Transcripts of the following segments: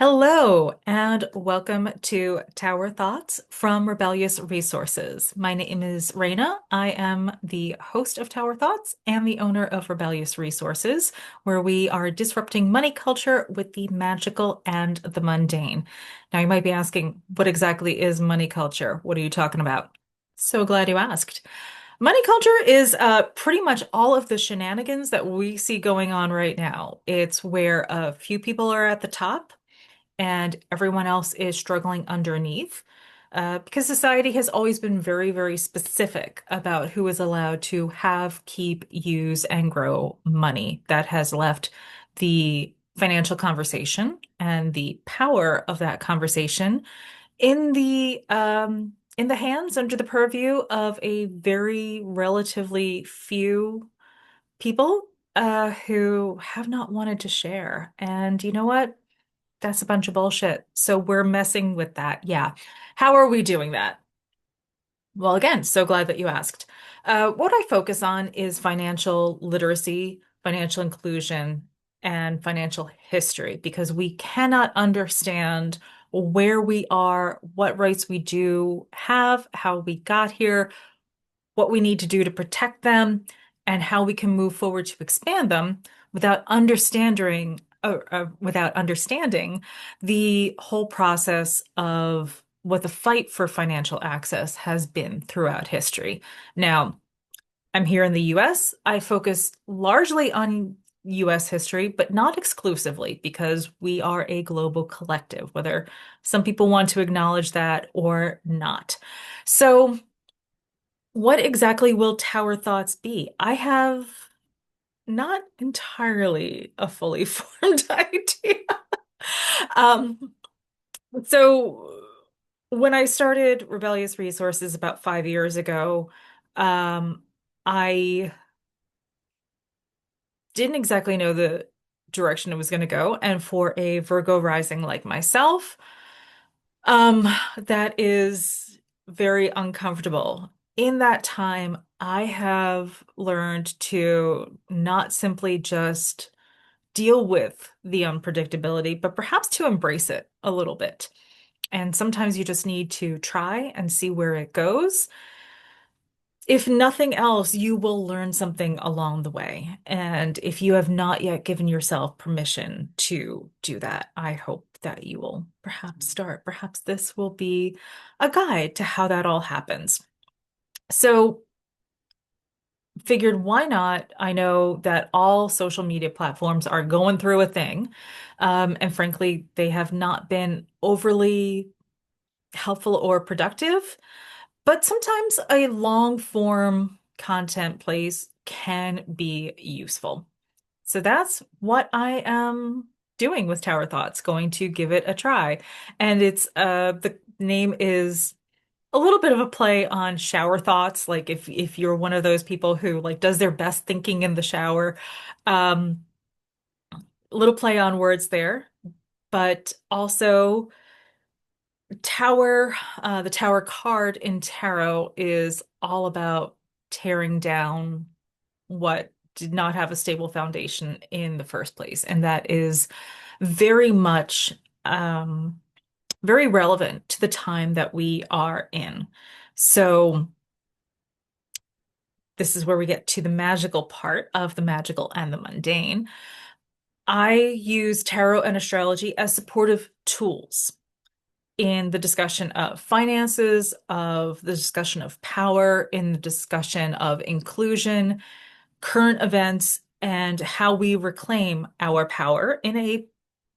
Hello, and welcome to Tower Thoughts from Rebellious Resources. My name is Raina. I am the host of Tower Thoughts and the owner of Rebellious Resources, where we are disrupting money culture with the magical and the mundane. Now, you might be asking, what exactly is money culture? What are you talking about? So glad you asked. Money culture is pretty much all of the shenanigans that we see going on right now. It's where a few people are at the top and everyone else is struggling underneath. Because society has always been very, very specific about who is allowed to have, keep, use, and grow money. That has left the financial conversation and the power of that conversation in the hands under the purview of a very relatively few people who have not wanted to share. And you know what? That's a bunch of bullshit. So we're messing with that. Yeah. How are we doing that? Well, again, so glad that you asked. What I focus on is financial literacy, financial inclusion, and financial history because we cannot understand where we are, what rights we do have, how we got here, what we need to do to protect them, and how we can move forward to expand them without understanding the whole process of what the fight for financial access has been throughout history. Now, I'm here in the US. I focus largely on US history, but not exclusively because we are a global collective, whether some people want to acknowledge that or not. So, what exactly will Tower Thoughts be? I have not entirely a fully formed idea. Um, so when I started Rebellious Resources about 5 years ago, um, I didn't exactly know the direction it was going to go. And for a Virgo rising like myself, Um, that is very uncomfortable. In that time, I have learned to not simply just deal with the unpredictability, but perhaps to embrace it a little bit. And sometimes you just need to try and see where it goes. If nothing else, you will learn something along the way. And if you have not yet given yourself permission to do that, I hope that you will perhaps start. Perhaps this will be a guide to how that all happens. So, figured why not? I know that all social media platforms are going through a thing. And frankly, they have not been overly helpful or productive. But sometimes a long form content place can be useful. So that's what I am doing with Tower Thoughts, going to give it a try. And it's the name is a little bit of a play on shower thoughts, like if you're one of those people who like does their best thinking in the shower. Um, a little play on words there, but also Tower, the Tower card in tarot is all about tearing down what did not have a stable foundation in the first place. And that is very much very relevant to the time that we are in. So this is where we get to the magical part of the magical and the mundane. I use tarot and astrology as supportive tools in the discussion of finances, of the discussion of power, in the discussion of inclusion, current events, and how we reclaim our power in a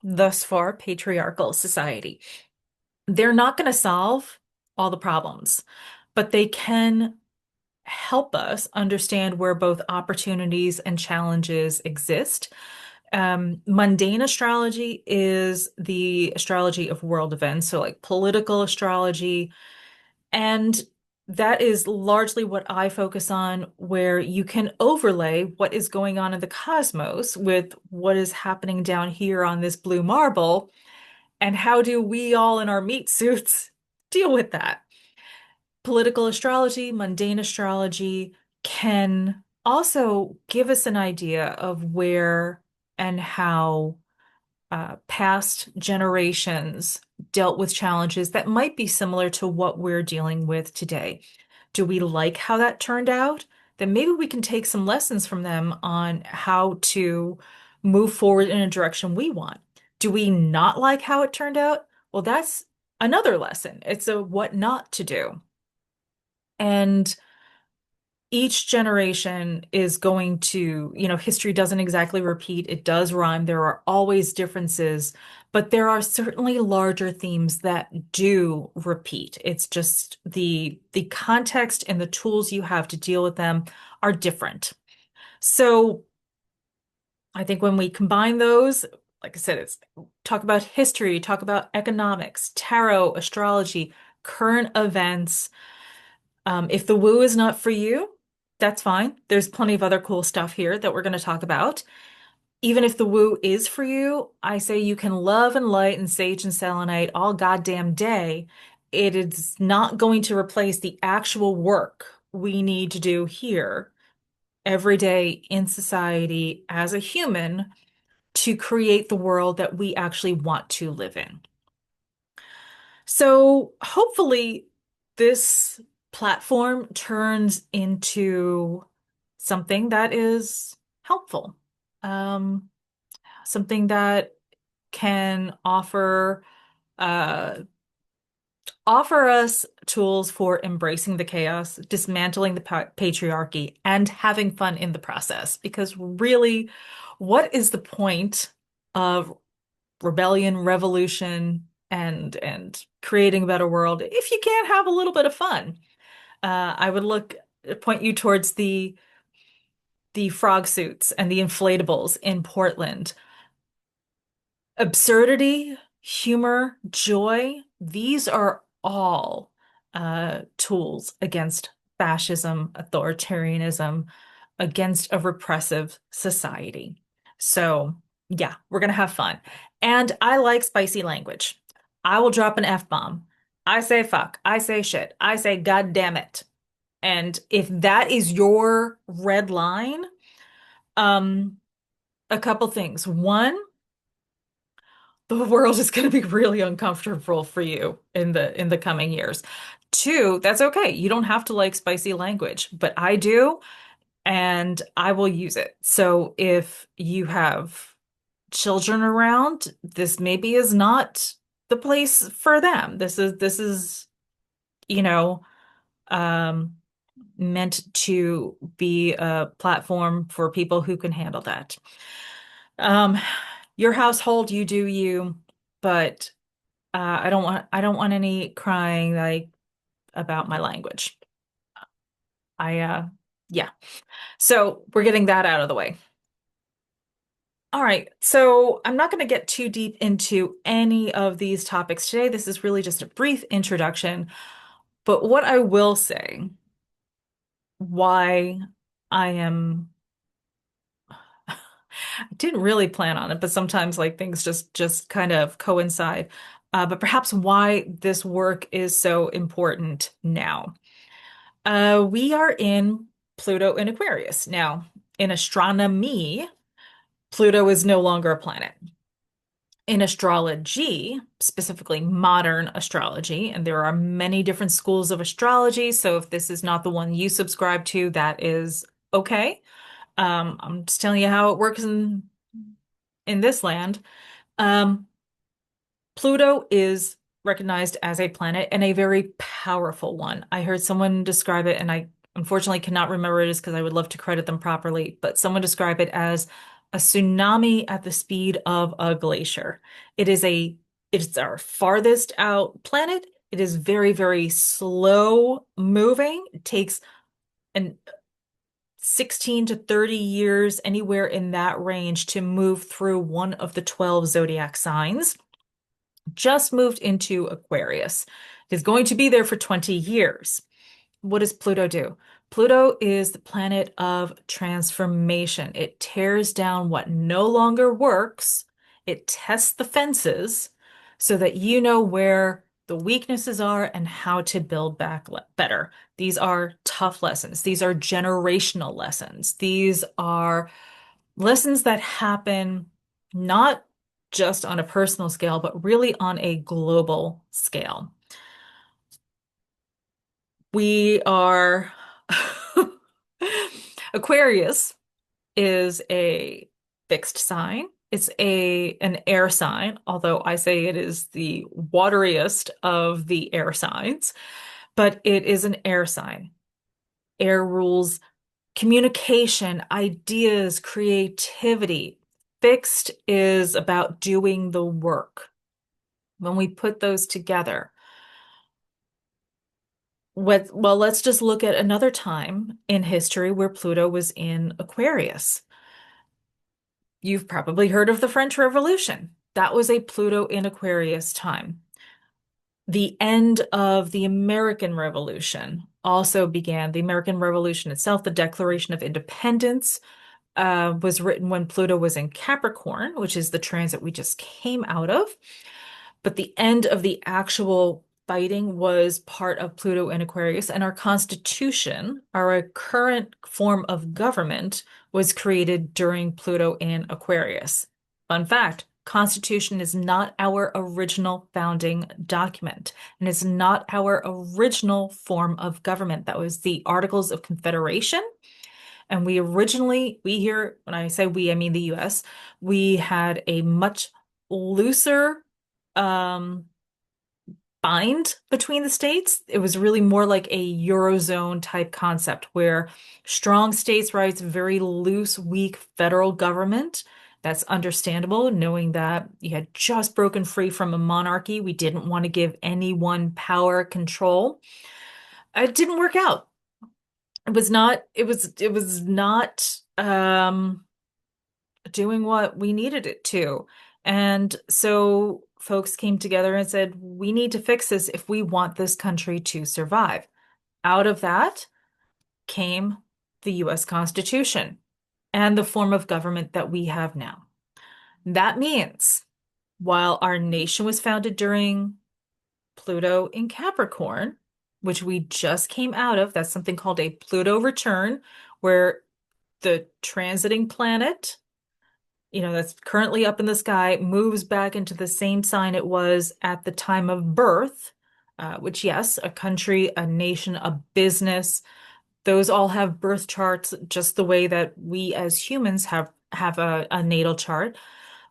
thus far patriarchal society. They're not going to solve all the problems, but they can help us understand where both opportunities and challenges exist. Mundane astrology is the astrology of world events, so like political astrology. And that is largely what I focus on, where you can overlay what is going on in the cosmos with what is happening down here on this blue marble, and how do we all in our meat suits deal with that? Political astrology, mundane astrology can also give us an idea of where and how past generations dealt with challenges that might be similar to what we're dealing with today. Do we like how that turned out? Then maybe we can take some lessons from them on how to move forward in a direction we want. Do we not like how it turned out? Well, that's another lesson. It's a what not to do. And each generation is going to, history doesn't exactly repeat. It does rhyme. There are always differences, but there are certainly larger themes that do repeat. It's just the context and the tools you have to deal with them are different. So I think when we combine those, like I said, it's talk about history, talk about economics, tarot, astrology, current events. If the woo is not for you, that's fine. There's plenty of other cool stuff here that we're going to talk about. Even if the woo is for you, I say you can love and light and sage and selenite all goddamn day. It is not going to replace the actual work we need to do here every day in society as a human to create the world that we actually want to live in. So hopefully this platform turns into something that is helpful, um, something that can uh, offer us tools for embracing the chaos, dismantling the patriarchy, and having fun in the process. Because really, what is the point of rebellion, revolution, and creating a better world if you can't have a little bit of fun? I would point you towards the frog suits and the inflatables in Portland. Absurdity, humor, joy, these are all tools against fascism, authoritarianism, against a repressive society. So, yeah, we're gonna have fun. And I like spicy language. I will drop an F-bomb. I say fuck. I say shit. I say God damn it. And if that is your red line, um, a couple things. One, the world is going to be really uncomfortable for you in the coming years. Two, that's okay. You don't have to like spicy language, but I do, and I will use it. So if you have children around, this maybe is not the place for them. This is, you know, um, meant to be a platform for people who can handle that. Um, your household, you do you, but I don't want any crying like about my language. I yeah. So we're getting that out of the way. All right. So I'm not going to get too deep into any of these topics today. This is really just a brief introduction. But what I will say, why I am I didn't really plan on it, but sometimes like things just kind of coincide. But perhaps why this work is so important now. We are in Pluto in Aquarius. Now, in astronomy, Pluto is no longer a planet. In astrology, specifically modern astrology, and there are many different schools of astrology, so if this is not the one you subscribe to, that is okay. I'm just telling you how it works in this land. Um, Pluto is recognized as a planet and a very powerful one. I heard someone describe it, and I unfortunately cannot remember it is because I would love to credit them properly, but someone described it as a tsunami at the speed of a glacier. It's our farthest out planet. It is very, very slow moving. It takes an 16 to 30 years, anywhere in that range, to move through one of the 12 zodiac signs. Just moved into Aquarius. It is going to be there for 20 years. What does Pluto do? Pluto is the planet of transformation. It tears down what no longer works. It tests the fences so that you know where the weaknesses are and how to build back better. These are tough lessons. These are generational lessons. These are lessons that happen not just on a personal scale, but really on a global scale. We are Aquarius is a fixed sign. It's a an air sign, although I say it is the wateriest of the air signs, but it is an air sign. Air rules communication, ideas, creativity. Fixed is about doing the work. When we put those together, well, let's just look at another time in history where Pluto was in Aquarius. You've probably heard of the French Revolution. That was a Pluto in Aquarius time. The end of the American Revolution also began. The American Revolution itself, the Declaration of Independence, was written when Pluto was in Capricorn, which is the transit we just came out of. But the end of the actual fighting was part of Pluto in Aquarius, and our Constitution, our current form of government, was created during Pluto in Aquarius. Fun fact, Constitution is not our original founding document, and it's not our original form of government. That was the Articles of Confederation. And we here, when I say we, I mean the US, we had a much looser um, bind between the states. It was really more like a Eurozone type concept where strong states' rights, very loose, weak federal government. That's understandable, knowing that you had just broken free from a monarchy. We didn't want to give anyone power control. It didn't work out. It was not doing what we needed it to. And so folks came together and said, we need to fix this if we want this country to survive. Out of that came the US Constitution and the form of government that we have now. That means while our nation was founded during Pluto in Capricorn, which we just came out of, that's something called a Pluto return, where the transiting planet, that's currently up in the sky, moves back into the same sign it was at the time of birth, which, yes, a country, a nation, a business, those all have birth charts just the way that we as humans have a natal chart.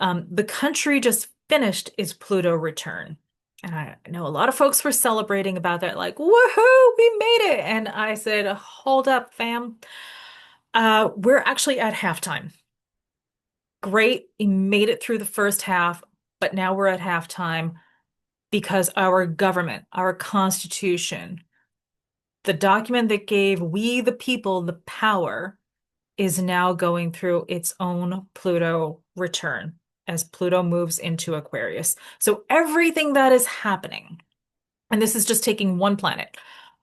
The country just finished its Pluto return. And I know a lot of folks were celebrating about that, like, woohoo, we made it. And I said, hold up, fam. We're actually at halftime. Great, we made it through the first half, but now we're at halftime because our government, our Constitution, the document that gave we the people the power, is now going through its own Pluto return as Pluto moves into Aquarius. So everything that is happening, and this is just taking one planet,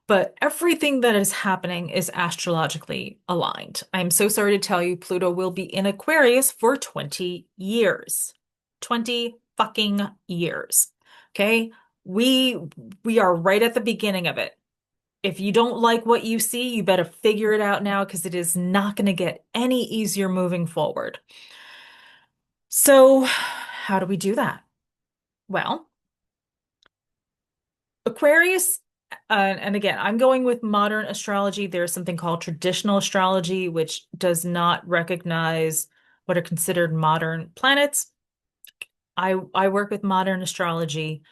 but everything that is happening is astrologically aligned. I'm so sorry to tell you, Pluto will be in Aquarius for 20 years. 20 fucking years. Okay? We we are right at the beginning of it. If you don't like what you see, you better figure it out now because it is not going to get any easier moving forward. So, how do we do that? Well, Aquarius, and again, I'm going with modern astrology. There's something called traditional astrology, which does not recognize what are considered modern planets. I work with modern astrology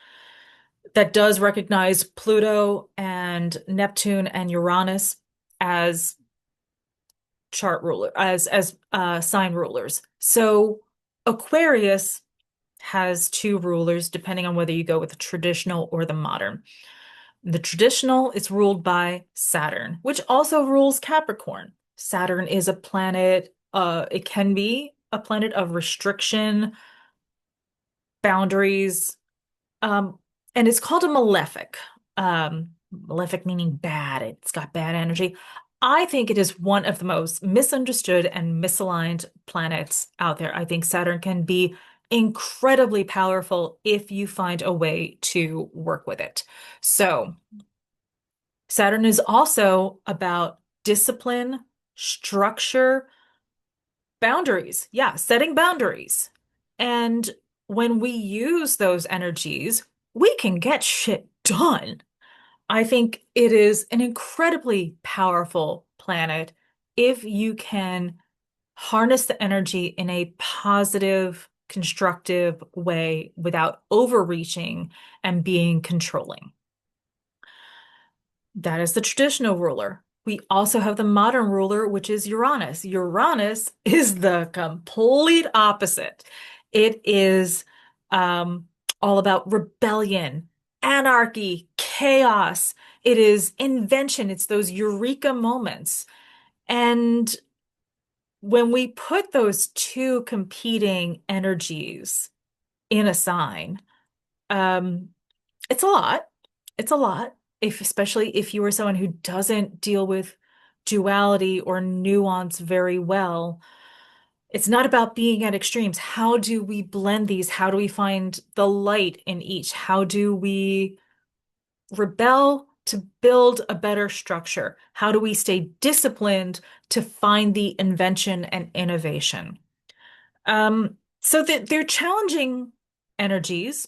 that does recognize Pluto and Neptune and Uranus as chart ruler, as sign rulers. So Aquarius has two rulers, depending on whether you go with the traditional or the modern. The traditional is ruled by Saturn, which also rules Capricorn. Saturn is a planet, it can be a planet of restriction, boundaries, um, and it's called a malefic. Malefic meaning bad, it's got bad energy. I think it is one of the most misunderstood and misaligned planets out there. I think Saturn can be incredibly powerful if you find a way to work with it. So, Saturn is also about discipline, structure, boundaries. Yeah, setting boundaries. And when we use those energies, we can get shit done. I think it is an incredibly powerful planet if you can harness the energy in a positive, constructive way without overreaching and being controlling. That is the traditional ruler. We also have the modern ruler, which is Uranus. Uranus is the complete opposite. It is um, all about rebellion, anarchy, chaos. It is invention. It's those eureka moments. And when we put those two competing energies in a sign, um, it's a lot. It's a lot. If especially if you are someone who doesn't deal with duality or nuance very well, it's not about being at extremes. How do we blend these? How do we find the light in each? How do we rebel to build a better structure? How do we stay disciplined to find the invention and innovation? So that they're challenging energies,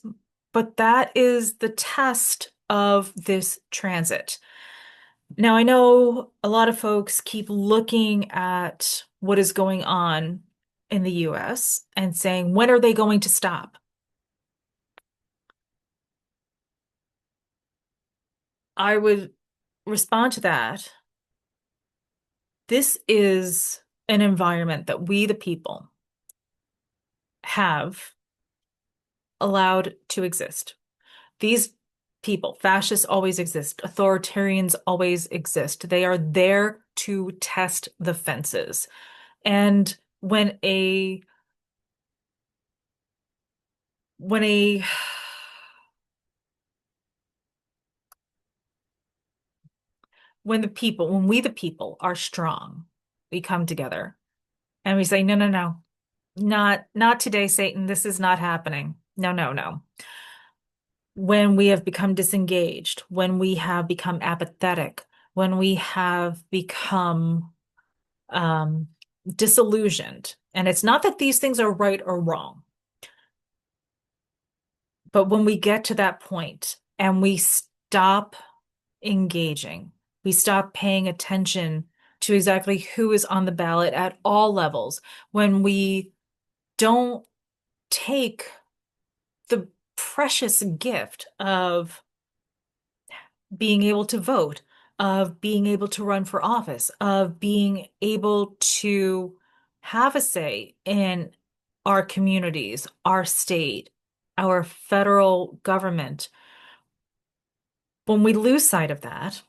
but that is the test of this transit. Now, I know a lot of folks keep looking at what is going on in the US and saying, when are they going to stop? I would respond to that. This is an environment that we, the people, have allowed to exist. These people, fascists always exist, authoritarians always exist. They are there to test the fences. And when a when we the people are strong, we come together and we say, no, no, no, not today, Satan. This is not happening. No, no, no. When we have become disengaged, when we have become apathetic, when we have become um, disillusioned. And it's not that these things are right or wrong, but when we get to that point and we stop engaging, we stop paying attention to exactly who is on the ballot at all levels, when we don't take the precious gift of being able to vote, of being able to run for office, of being able to have a say in our communities, our state, our federal government. When we lose sight of that,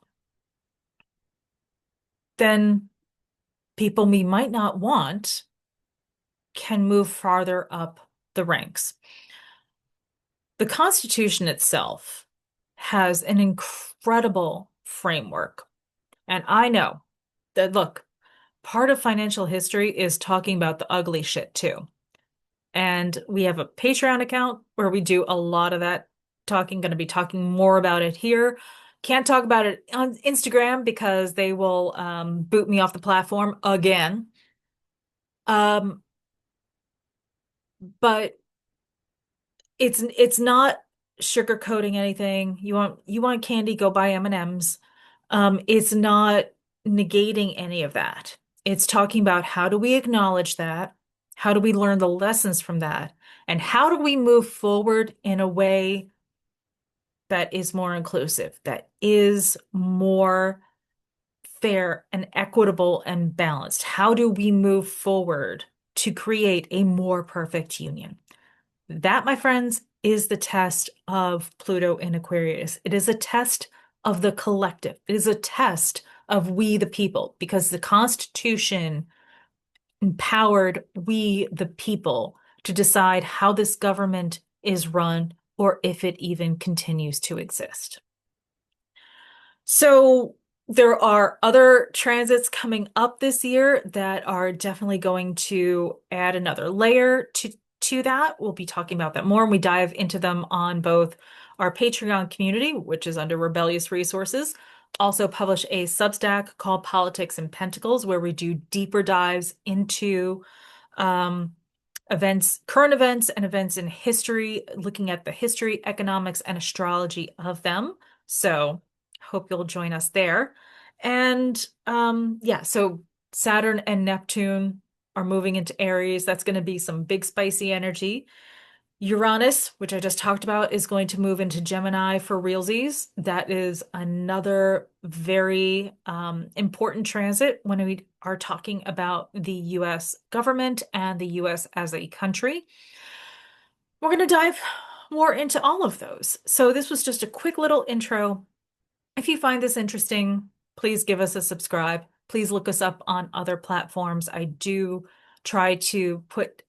then people we might not want can move farther up the ranks. The Constitution itself has an incredible framework. And I know that, look, part of financial history is talking about the ugly shit too. And we have a Patreon account where we do a lot of that talking, going to be talking more about it here. Can't talk about it on Instagram because they will boot me off the platform again. Um, but it's not sugarcoating anything. You want candy, go buy M&Ms. It's not negating any of that. It's talking about how do we acknowledge that? How do we learn the lessons from that? And how do we move forward in a way that is more inclusive, that is more fair and equitable and balanced? How do we move forward to create a more perfect union? That, my friends, is the test of Pluto in Aquarius. It is a test of the collective. It is a test of we the people, because the Constitution empowered we the people to decide how this government is run or if it even continues to exist. So there are other transits coming up this year that are definitely going to add another layer to that. We'll be talking about that more, and we dive into them on both our Patreon community, which is under Rebellious Resources. Also publish a Substack called Politics and Pentacles, where we do deeper dives into um, events, current events and events in history, looking at the history, economics, and astrology of them. So hope you'll join us there. And yeah, so Saturn and Neptune are moving into Aries. That's going to be some big spicy energy. Uranus, which I just talked about, is going to move into Gemini for realsies. That is another very important transit when we are talking about the US government and the US as a country. We're going to dive more into all of those. So, this was just a quick little intro. If you find this interesting, please give us a subscribe. Please look us up on other platforms. I do try to put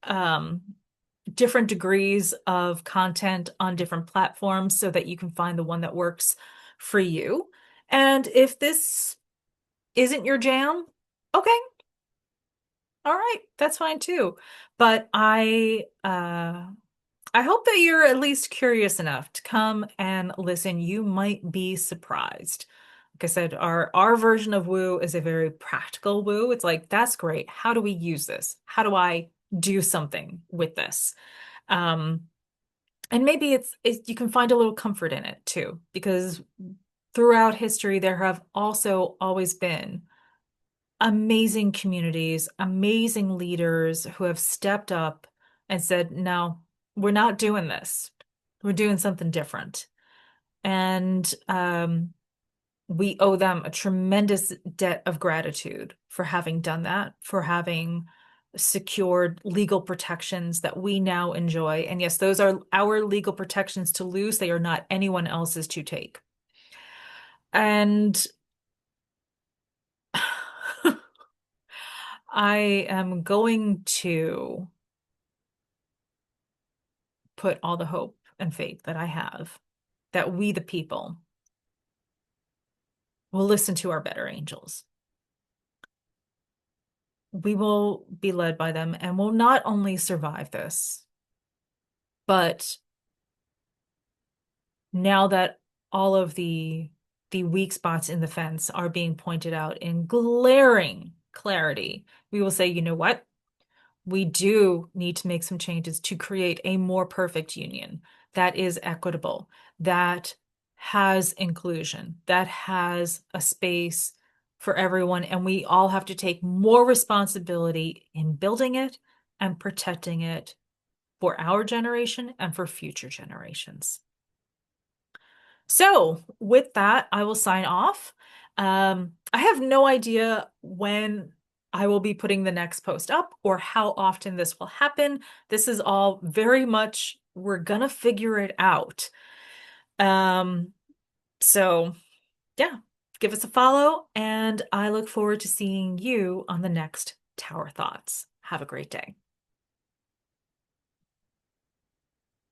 different degrees of content on different platforms so that you can find the one that works for you. And if this isn't your jam, okay, all right, that's fine too. But I hope that you're at least curious enough to come and listen. You might be surprised. Like I said, our version of woo is a very practical woo. It's like, that's great. How do we use this? How do I do something with this? Um, and maybe you can find a little comfort in it too, because throughout history, there have also always been amazing communities, amazing leaders who have stepped up and said, no, we're not doing this. We're doing something different. And we owe them a tremendous debt of gratitude for having done that, for having secured legal protections that we now enjoy. And yes, those are our legal protections to lose. They are not anyone else's to take. And I am going to put all the hope and faith that I have that we, the people, will listen to our better angels. We will be led by them and will not only survive this, but now that all of the weak spots in the fence are being pointed out in glaring clarity, we will say, you know what? We do need to make some changes to create a more perfect union that is equitable, that has inclusion, that has a space for everyone. And we all have to take more responsibility in building it and protecting it for our generation and for future generations. So, with that, I will sign off. I have no idea when I will be putting the next post up or how often this will happen. This is all very much, we're gonna figure it out. Um, so yeah, give us a follow, and I look forward to seeing you on the next Tower Thoughts. Have a great day.